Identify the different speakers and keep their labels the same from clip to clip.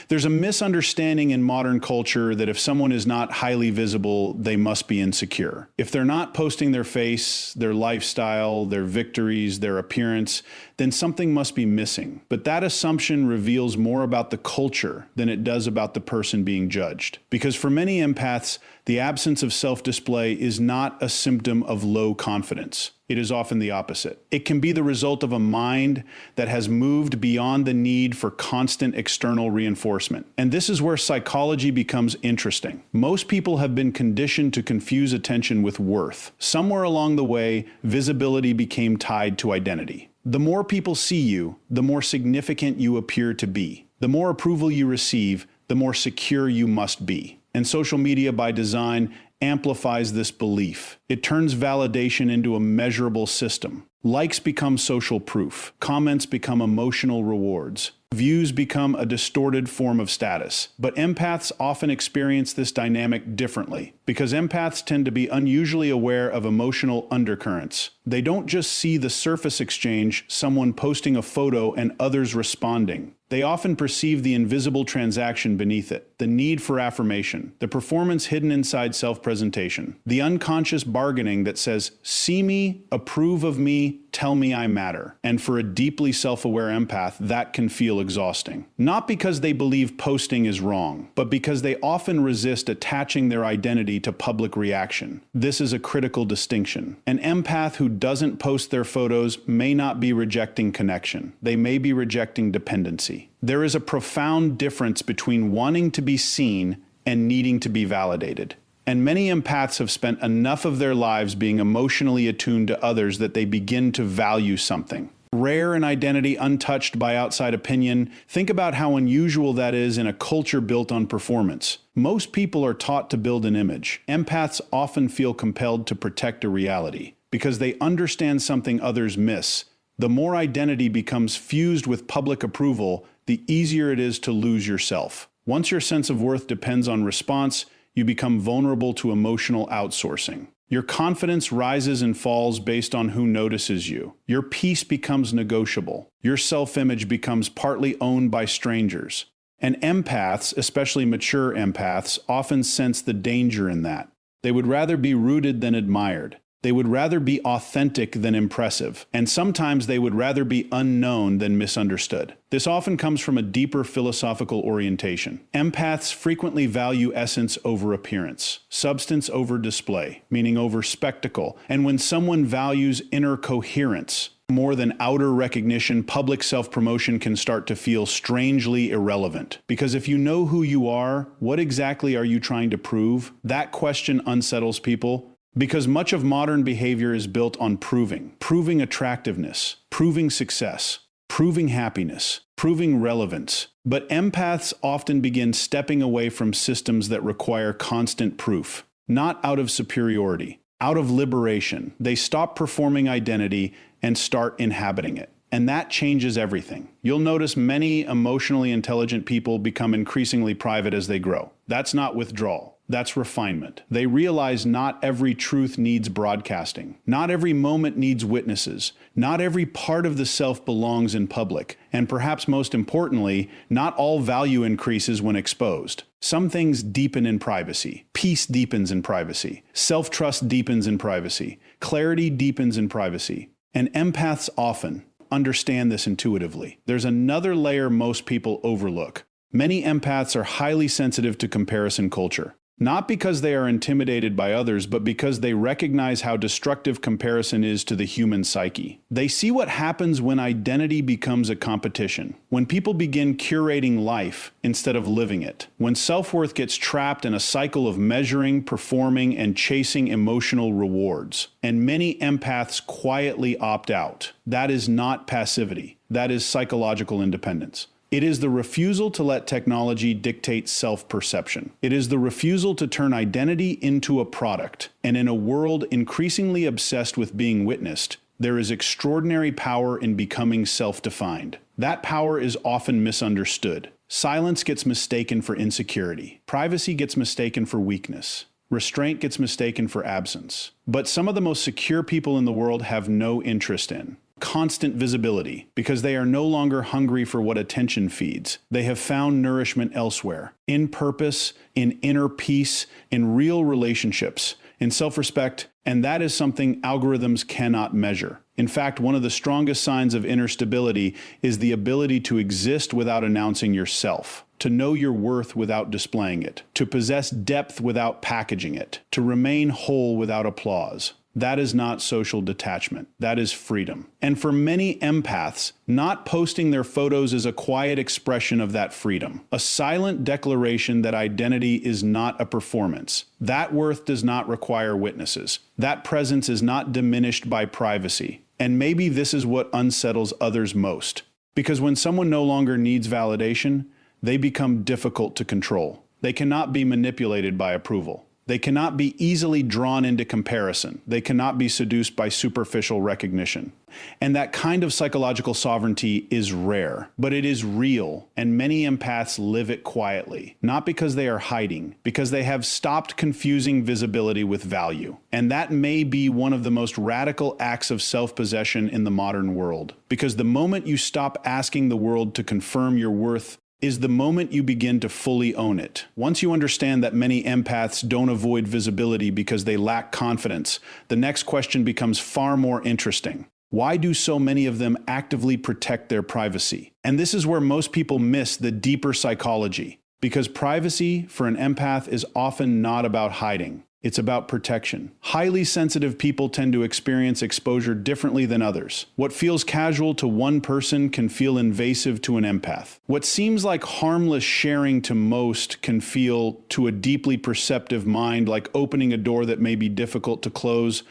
Speaker 1: There's a misunderstanding in modern culture that if someone is not highly visible, they must be insecure. If they're not posting their face, their lifestyle, their victories, their appearance, then something must be missing. But that assumption reveals more about the culture than it does about the person being judged. Because for many empaths, the absence of self-display is not a symptom of low confidence. It is often the opposite. It can be the result of a mind that has moved beyond the need for constant external reinforcement. And this is where psychology becomes interesting. Most people have been conditioned to confuse attention with worth. Somewhere along the way, visibility became tied to identity. The more people see you, the more significant you appear to be. The more approval you receive, the more secure you must be. And social media, by design, amplifies this belief. It turns validation into a measurable system. Likes become social proof. Comments become emotional rewards. Views become a distorted form of status. But empaths often experience this dynamic differently, because empaths tend to be unusually aware of emotional undercurrents. They don't just see the surface exchange, someone posting a photo and others responding. They often perceive the invisible transaction beneath it, the need for affirmation, the performance hidden inside self-presentation, the unconscious bargaining that says, see me, approve of me, tell me I matter. And for a deeply self-aware empath, that can feel exhausting. Not because they believe posting is wrong, but because they often resist attaching their identity to public reaction. This is a critical distinction. An empath who doesn't post their photos may not be rejecting connection. They may be rejecting dependency. There is a profound difference between wanting to be seen and needing to be validated. And many empaths have spent enough of their lives being emotionally attuned to others that they begin to value something. Rare in identity, untouched by outside opinion. Think about how unusual that is in a culture built on performance. Most people are taught to build an image. Empaths often feel compelled to protect a reality because they understand something others miss. The more identity becomes fused with public approval, the easier it is to lose yourself. Once your sense of worth depends on response, you become vulnerable to emotional outsourcing. Your confidence rises and falls based on who notices you. Your peace becomes negotiable. Your self-image becomes partly owned by strangers. And empaths, especially mature empaths, often sense the danger in that. They would rather be rooted than admired. They would rather be authentic than impressive, and sometimes they would rather be unknown than misunderstood. This often comes from a deeper philosophical orientation. Empaths frequently value essence over appearance, substance over display, meaning over spectacle, and when someone values inner coherence, more than outer recognition, public self-promotion can start to feel strangely irrelevant. Because if you know who you are, what exactly are you trying to prove? That question unsettles people. Because much of modern behavior is built on proving attractiveness, proving success, proving happiness, proving relevance. But empaths often begin stepping away from systems that require constant proof, not out of superiority, out of liberation. They stop performing identity and start inhabiting it. And that changes everything. You'll notice many emotionally intelligent people become increasingly private as they grow. That's not withdrawal. That's refinement. They realize not every truth needs broadcasting. Not every moment needs witnesses. Not every part of the self belongs in public. And perhaps most importantly, not all value increases when exposed. Some things deepen in privacy. Peace deepens in privacy. Self-trust deepens in privacy. Clarity deepens in privacy. And empaths often understand this intuitively. There's another layer most people overlook. Many empaths are highly sensitive to comparison culture. Not because they are intimidated by others, but because they recognize how destructive comparison is to the human psyche. They see what happens when identity becomes a competition, when people begin curating life instead of living it, when self-worth gets trapped in a cycle of measuring, performing, and chasing emotional rewards. And many empaths quietly opt out. That is not passivity. That is psychological independence. It is the refusal to let technology dictate self-perception. It is the refusal to turn identity into a product. And in a world increasingly obsessed with being witnessed, there is extraordinary power in becoming self-defined. That power is often misunderstood. Silence gets mistaken for insecurity. Privacy gets mistaken for weakness. Restraint gets mistaken for absence. But some of the most secure people in the world have no interest in constant visibility, because they are no longer hungry for what attention feeds. They have found nourishment elsewhere, in purpose, in inner peace, in real relationships, in self-respect, and that is something algorithms cannot measure. In fact, one of the strongest signs of inner stability is the ability to exist without announcing yourself, to know your worth without displaying it, to possess depth without packaging it, to remain whole without applause. That is not social detachment. That is freedom. And for many empaths, not posting their photos is a quiet expression of that freedom, a silent declaration that identity is not a performance. That worth does not require witnesses. That presence is not diminished by privacy. And maybe this is what unsettles others most. Because when someone no longer needs validation, they become difficult to control. They cannot be manipulated by approval. They cannot be easily drawn into comparison. They cannot be seduced by superficial recognition. And that kind of psychological sovereignty is rare, but it is real, and many empaths live it quietly, not because they are hiding, because they have stopped confusing visibility with value. And that may be one of the most radical acts of self-possession in the modern world, because the moment you stop asking the world to confirm your worth is the moment you begin to fully own it. Once you understand that many empaths don't avoid visibility because they lack confidence, the next question becomes far more interesting. Why do so many of them actively protect their privacy? And this is where most people miss the deeper psychology, because privacy for an empath is often not about hiding. It's about protection. Highly sensitive people tend to experience exposure differently than others. What feels casual to one person can feel invasive to an empath. What seems like harmless sharing to most can feel, to a deeply perceptive mind, like opening a door that may be difficult to close.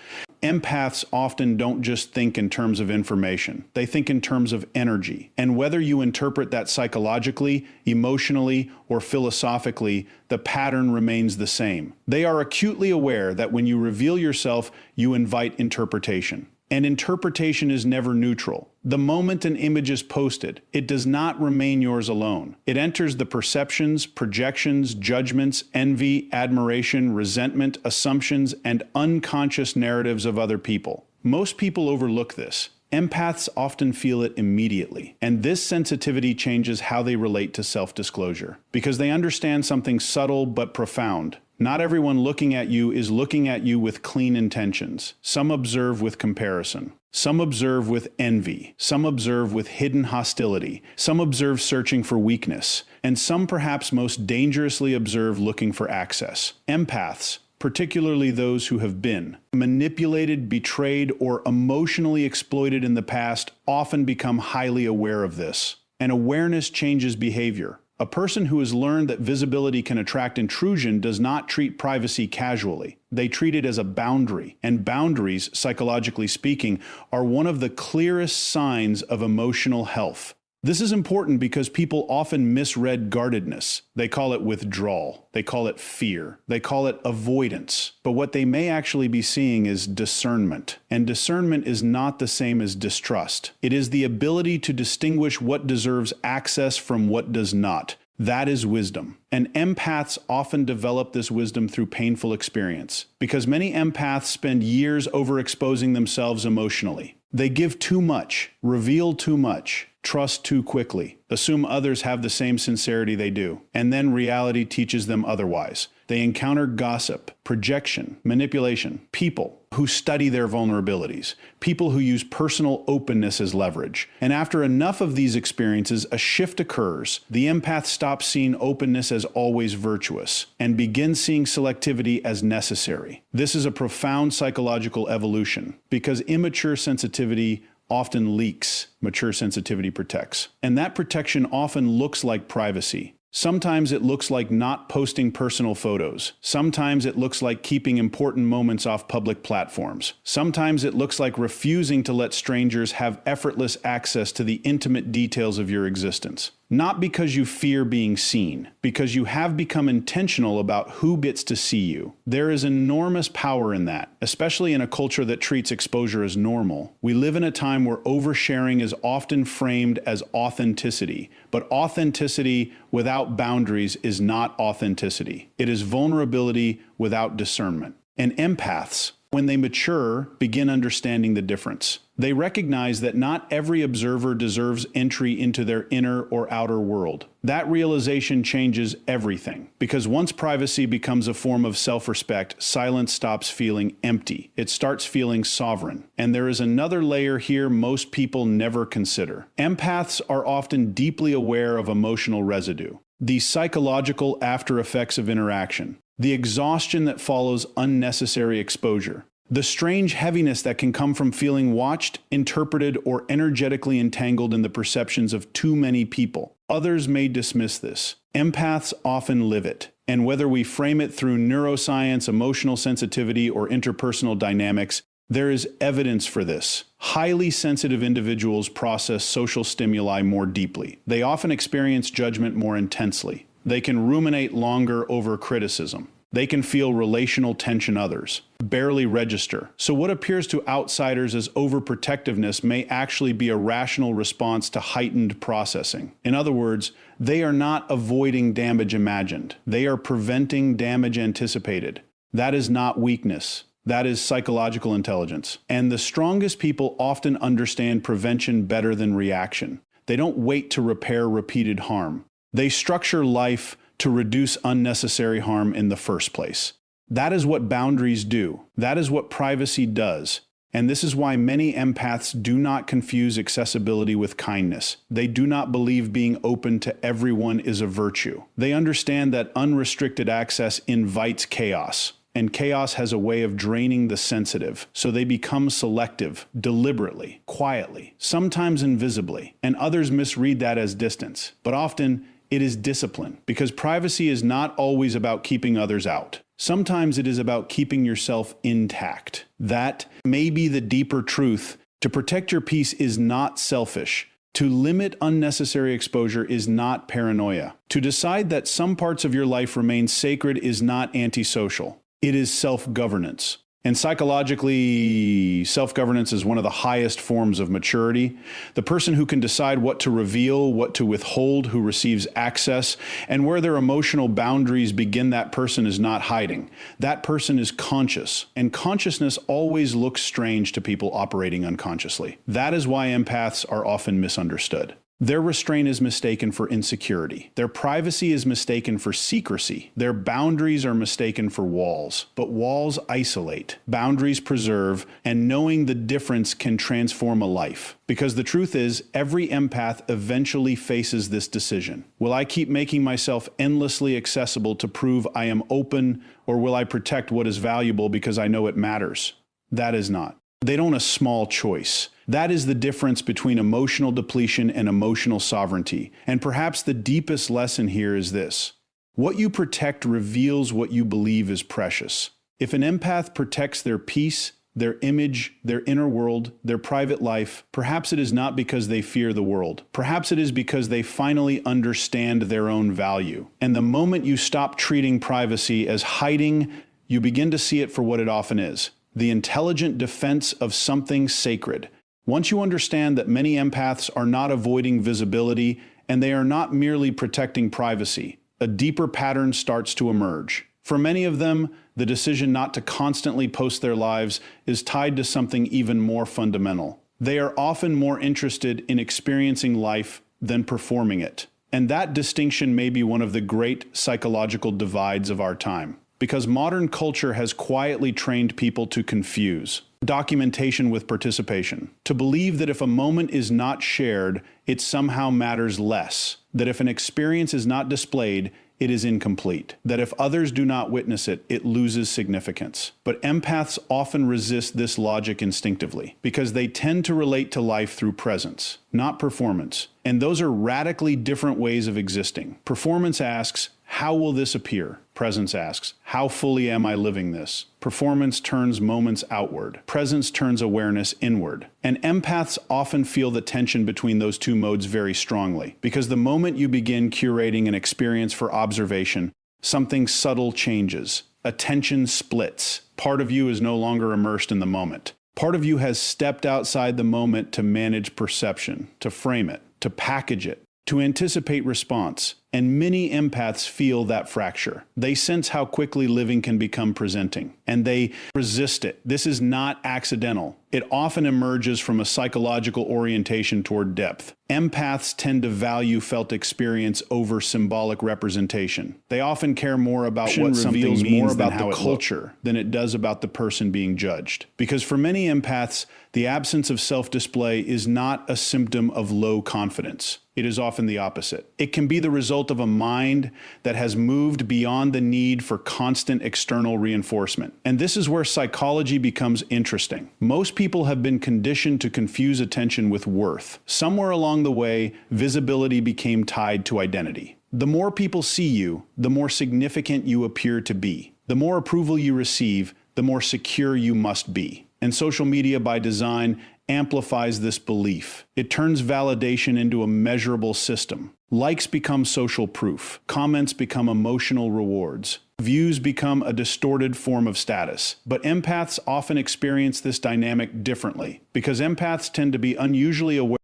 Speaker 1: Empaths often don't just think in terms of information. They think in terms of energy. And whether you interpret that psychologically, emotionally, or philosophically, the pattern remains the same. They are acutely aware that when you reveal yourself, you invite interpretation. And interpretation is never neutral. The moment an image is posted, it does not remain yours alone. It enters the perceptions, projections, judgments, envy, admiration, resentment, assumptions, and unconscious narratives of other people. Most people overlook this. Empaths often feel it immediately, and this sensitivity changes how they relate to self-disclosure, because they understand something subtle but profound. Not everyone looking at you is looking at you with clean intentions. Some observe with comparison. Some observe with envy. Some observe with hidden hostility. Some observe searching for weakness. And some perhaps most dangerously observe looking for access. Empaths, particularly those who have been manipulated, betrayed, or emotionally exploited in the past, often become highly aware of this. And awareness changes behavior. A person who has learned that visibility can attract intrusion does not treat privacy casually. They treat it as a boundary, and boundaries, psychologically speaking, are one of the clearest signs of emotional health. This is important because people often misread guardedness. They call it withdrawal. They call it fear. They call it avoidance. But what they may actually be seeing is discernment. And discernment is not the same as distrust. It is the ability to distinguish what deserves access from what does not. That is wisdom. And empaths often develop this wisdom through painful experience, because many empaths spend years overexposing themselves emotionally. They give too much, reveal too much, trust too quickly, assume others have the same sincerity they do, and then reality teaches them otherwise. They encounter gossip, projection, manipulation, people who study their vulnerabilities, people who use personal openness as leverage. And after enough of these experiences, a shift occurs. The empath stops seeing openness as always virtuous and begins seeing selectivity as necessary. This is a profound psychological evolution, because immature sensitivity often leaks, mature sensitivity protects. And that protection often looks like privacy. Sometimes it looks like not posting personal photos. Sometimes it looks like keeping important moments off public platforms. Sometimes it looks like refusing to let strangers have effortless access to the intimate details of your existence. Not because you fear being seen, because you have become intentional about who gets to see you. There is enormous power in that, especially in a culture that treats exposure as normal. We live in a time where oversharing is often framed as authenticity, but authenticity without boundaries is not authenticity. It is vulnerability without discernment. And empaths, when they mature, begin understanding the difference. They recognize that not every observer deserves entry into their inner or outer world. That realization changes everything, because once privacy becomes a form of self-respect, silence stops feeling empty. It starts feeling sovereign. And there is another layer here most people never consider. Empaths are often deeply aware of emotional residue, the psychological after effects of interaction, the exhaustion that follows unnecessary exposure, the strange heaviness that can come from feeling watched, interpreted, or energetically entangled in the perceptions of too many people. Others may dismiss this. Empaths often live it. And whether we frame it through neuroscience, emotional sensitivity, or interpersonal dynamics, there is evidence for this. Highly sensitive individuals process social stimuli more deeply. They often experience judgment more intensely. They can ruminate longer over criticism. They can feel relational tension others barely register. So what appears to outsiders as overprotectiveness may actually be a rational response to heightened processing. In other words, they are not avoiding damage imagined. They are preventing damage anticipated. That is not weakness. That is psychological intelligence. And the strongest people often understand prevention better than reaction. They don't wait to repair repeated harm. They structure life to reduce unnecessary harm in the first place. That is what boundaries do. That is what privacy does. And this is why many empaths do not confuse accessibility with kindness. They do not believe being open to everyone is a virtue. They understand that unrestricted access invites chaos. And chaos has a way of draining the sensitive, so they become selective, deliberately, quietly, sometimes invisibly, and others misread that as distance. But often, it is discipline, because privacy is not always about keeping others out. Sometimes it is about keeping yourself intact. That may be the deeper truth. To protect your peace is not selfish. To limit unnecessary exposure is not paranoia. To decide that some parts of your life remain sacred is not antisocial. It is self-governance. And psychologically, self-governance is one of the highest forms of maturity. The person who can decide what to reveal, what to withhold, who receives access, and where their emotional boundaries begin, that person is not hiding. That person is conscious. And consciousness always looks strange to people operating unconsciously. That is why empaths are often misunderstood. Their restraint is mistaken for insecurity. Their privacy is mistaken for secrecy. Their boundaries are mistaken for walls. But walls isolate, boundaries preserve, and knowing the difference can transform a life. Because the truth is, every empath eventually faces this decision. Will I keep making myself endlessly accessible to prove I am open, or will I protect what is valuable because I know it matters? That is not. They don't have a small choice. That is the difference between emotional depletion and emotional sovereignty. And perhaps the deepest lesson here is this: what you protect reveals what you believe is precious. If an empath protects their peace, their image, their inner world, their private life, perhaps it is not because they fear the world. Perhaps it is because they finally understand their own value. And the moment you stop treating privacy as hiding, you begin to see it for what it often is: the intelligent defense of something sacred. Once you understand that many empaths are not avoiding visibility and they are not merely protecting privacy, a deeper pattern starts to emerge. For many of them, the decision not to constantly post their lives is tied to something even more fundamental. They are often more interested in experiencing life than performing it. And that distinction may be one of the great psychological divides of our time. Because modern culture has quietly trained people to confuse documentation with participation, to believe that if a moment is not shared, it somehow matters less, that if an experience is not displayed, it is incomplete, that if others do not witness it, it loses significance. But empaths often resist this logic instinctively, because they tend to relate to life through presence, not performance. And those are radically different ways of existing. Performance asks, how will this appear? Presence asks, how fully am I living this? Performance turns moments outward. Presence turns awareness inward. And empaths often feel the tension between those two modes very strongly, because the moment you begin curating an experience for observation, something subtle changes. Attention splits. Part of you is no longer immersed in the moment. Part of you has stepped outside the moment to manage perception, to frame it, to package it, to anticipate response. And many empaths feel that fracture. They sense how quickly living can become presenting, and they resist it. This is not accidental. It often emerges from a psychological orientation toward depth. Empaths tend to value felt experience over symbolic representation. They often care more about what something means than how the culture than it does about the person being judged. Because for many empaths, the absence of self-display is not a symptom of low confidence. It is often the opposite. It can be the result of a mind that has moved beyond the need for constant external reinforcement. And this is where psychology becomes interesting. Most people have been conditioned to confuse attention with worth. Somewhere along the way, visibility became tied to identity. The more people see you, the more significant you appear to be. The more approval you receive, the more secure you must be. And social media, by design, amplifies this belief. It turns validation into a measurable system. Likes become social proof. Comments become emotional rewards. Views become a distorted form of status. But empaths often experience this dynamic differently, because empaths tend to be unusually aware